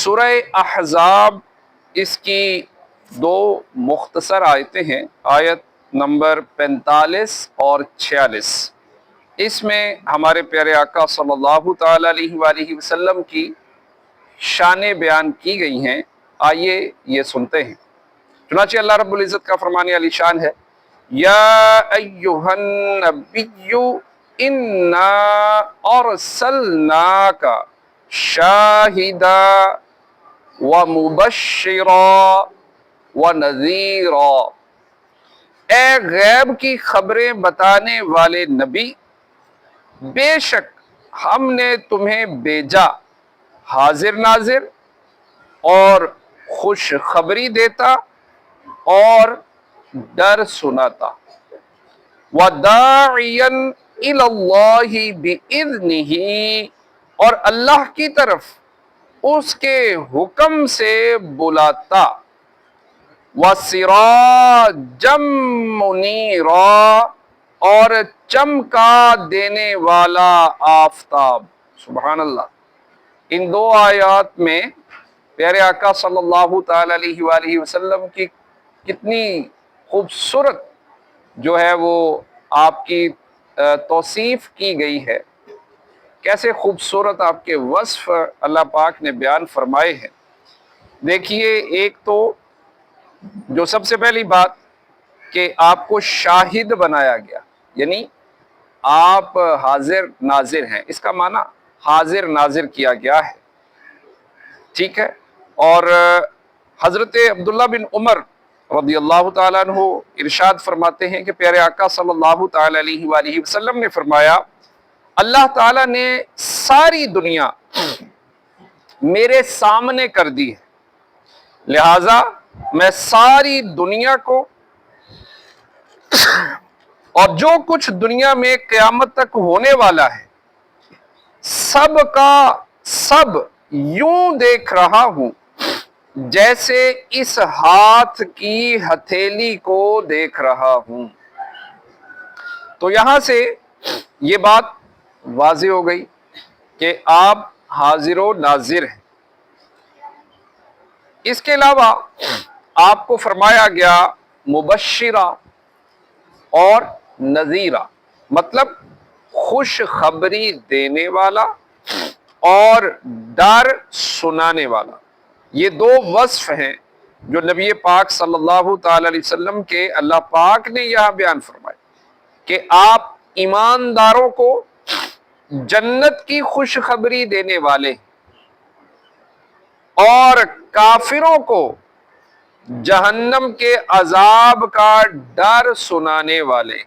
سورہ احزاب اس کی دو مختصر آیتیں ہیں، آیت نمبر 45 اور 46۔ اس میں ہمارے پیارے آقا صلی اللہ تعالی علیہ وآلہ وسلم کی شانیں بیان کی گئی ہیں۔ آئیے یہ سنتے ہیں۔ چنانچہ اللہ رب العزت کا فرمان علی شان ہے، یا ایہا النبی انا ارسلناک شاہدا ومبشرا ونذیرا۔ اے غیب کی خبریں بتانے والے نبی، بے شک ہم نے تمہیں بھیجا حاضر ناظر اور خوشخبری دیتا اور ڈر سناتا، وَدَاعِيًا إِلَى اللَّهِ بِإِذْنِهِ، اور اللہ کی طرف اس کے حکم سے بلاتا، وَسِرَاجًا مُنِيرًا، اور چمکا دینے والا آفتاب۔ سبحان اللہ۔ ان دو آیات میں پیارے آقا صلی اللہ تعالی علیہ وآلہ وسلم کی کتنی خوبصورت جو ہے وہ آپ کی توصیف کی گئی ہے، کیسے خوبصورت آپ کے وصف اللہ پاک نے بیان فرمائے ہیں۔ دیکھیے، ایک تو جو سب سے پہلی بات کہ آپ کو شاہد بنایا گیا، یعنی آپ حاضر ناظر ہیں، اس کا معنی حاضر ناظر کیا گیا ہے، ٹھیک ہے۔ اور حضرت عبداللہ بن عمر رضی اللہ تعالیٰ عنہ ارشاد فرماتے ہیں کہ پیارے آقا صلی اللہ تعالی علیہ وآلہ وسلم نے فرمایا، اللہ تعالیٰ نے ساری دنیا میرے سامنے کر دی ہے، لہٰذا میں ساری دنیا کو اور جو کچھ دنیا میں قیامت تک ہونے والا ہے سب کا سب یوں دیکھ رہا ہوں جیسے اس ہاتھ کی ہتھیلی کو دیکھ رہا ہوں۔ تو یہاں سے یہ بات واضح ہو گئی کہ آپ حاضر و ناظر ہیں۔ اس کے علاوہ آپ کو فرمایا گیا مبشرہ اور نذیرہ، مطلب خوشخبری دینے والا اور ڈر سنانے والا۔ یہ دو وصف ہیں جو نبی پاک صلی اللہ تعالی علیہ وسلم کے اللہ پاک نے یہاں بیان فرمائے کہ آپ ایمانداروں کو جنت کی خوشخبری دینے والے اور کافروں کو جہنم کے عذاب کا ڈر سنانے والے۔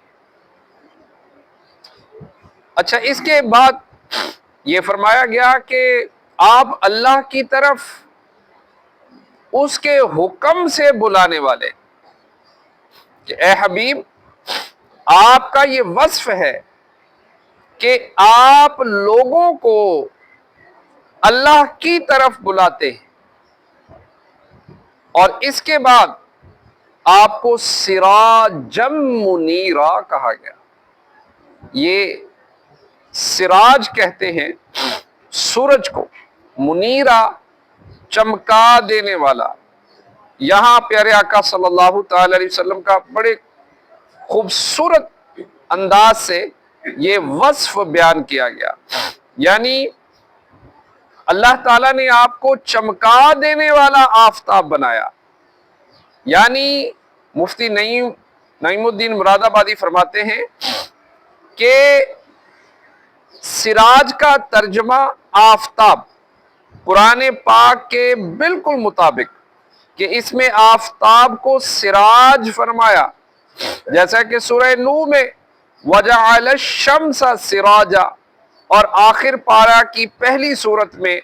اچھا، اس کے بعد یہ فرمایا گیا کہ آپ اللہ کی طرف اس کے حکم سے بلانے والے، کہ اے حبیب آپ کا یہ وصف ہے کہ آپ لوگوں کو اللہ کی طرف بلاتے ہیں، اور اس کے بعد آپ کو سراجا منیرا کہا گیا۔ یہ سراج کہتے ہیں سورج کو، منیرا چمکا دینے والا۔ یہاں پیارے آقا صلی اللہ تعالی علیہ وسلم کا بڑے خوبصورت انداز سے یہ وصف بیان کیا گیا، یعنی اللہ تعالیٰ نے آپ کو چمکا دینے والا آفتاب بنایا۔ یعنی مفتی نعیم الدین مراد آبادی فرماتے ہیں کہ سراج کا ترجمہ آفتاب قرآن پاک کے بالکل مطابق، کہ اس میں آفتاب کو سراج فرمایا، جیسا کہ سورہ نور میں وَجَعَلَ الشَّمْسَ سِرَاجًا، اور آخر پارہ کی پہلی صورت میں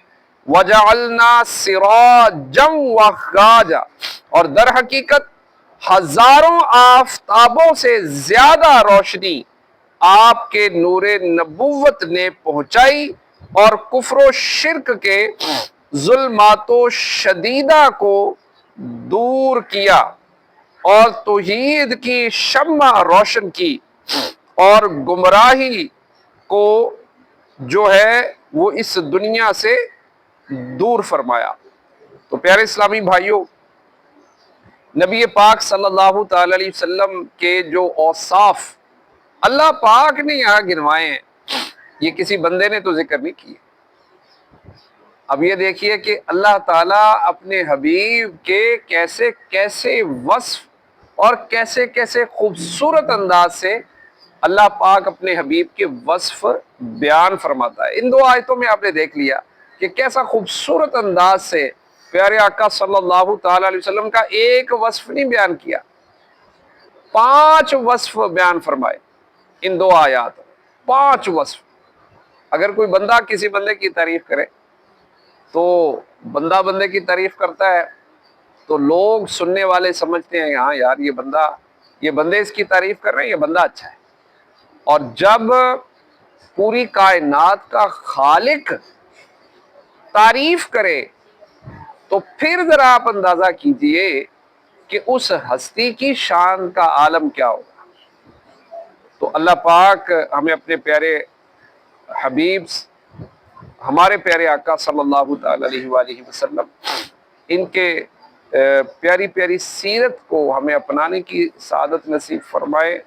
وَجَعَلْنَا سِرَاجًا وَهَّاجًا، اور در حقیقت ہزاروں آفتابوں سے زیادہ روشنی آپ کے نور نبوت نے پہنچائی اور کفر و شرک کے ظلمات و شدیدہ کو دور کیا اور توحید کی شمع روشن کی اور گمراہی کو جو ہے وہ اس دنیا سے دور فرمایا۔ تو پیارے اسلامی بھائیوں، نبی پاک صلی اللہ تعالی علیہ وسلم کے جو اوصاف اللہ پاک نے یہاں گنوائے ہیں، یہ کسی بندے نے تو ذکر نہیں کیے۔ اب یہ دیکھیے کہ اللہ تعالیٰ اپنے حبیب کے کیسے کیسے وصف اور کیسے کیسے خوبصورت انداز سے اللہ پاک اپنے حبیب کے وصف بیان فرماتا ہے۔ ان دو آیتوں میں آپ نے دیکھ لیا کہ کیسا خوبصورت انداز سے پیارے آقا صلی اللہ تعالی علیہ وسلم کا ایک وصف نہیں بیان کیا، 5 وصف بیان فرمائے ان دو آیات میں، 5 وصف۔ اگر کوئی بندہ کسی بندے کی تعریف کرے تو بندہ بندے کی تعریف کرتا ہے تو لوگ سننے والے سمجھتے ہیں ہاں یار یہ بندے اس کی تعریف کر رہے ہیں، یہ بندہ اچھا ہے۔ اور جب پوری کائنات کا خالق تعریف کرے تو پھر ذرا آپ اندازہ کیجئے کہ اس ہستی کی شان کا عالم کیا ہوگا۔ تو اللہ پاک ہمیں اپنے پیارے حبیب، ہمارے پیارے آقا صلی اللہ تعالی علیہ وآلہ وسلم، ان کے پیاری پیاری سیرت کو ہمیں اپنانے کی سعادت نصیب فرمائے۔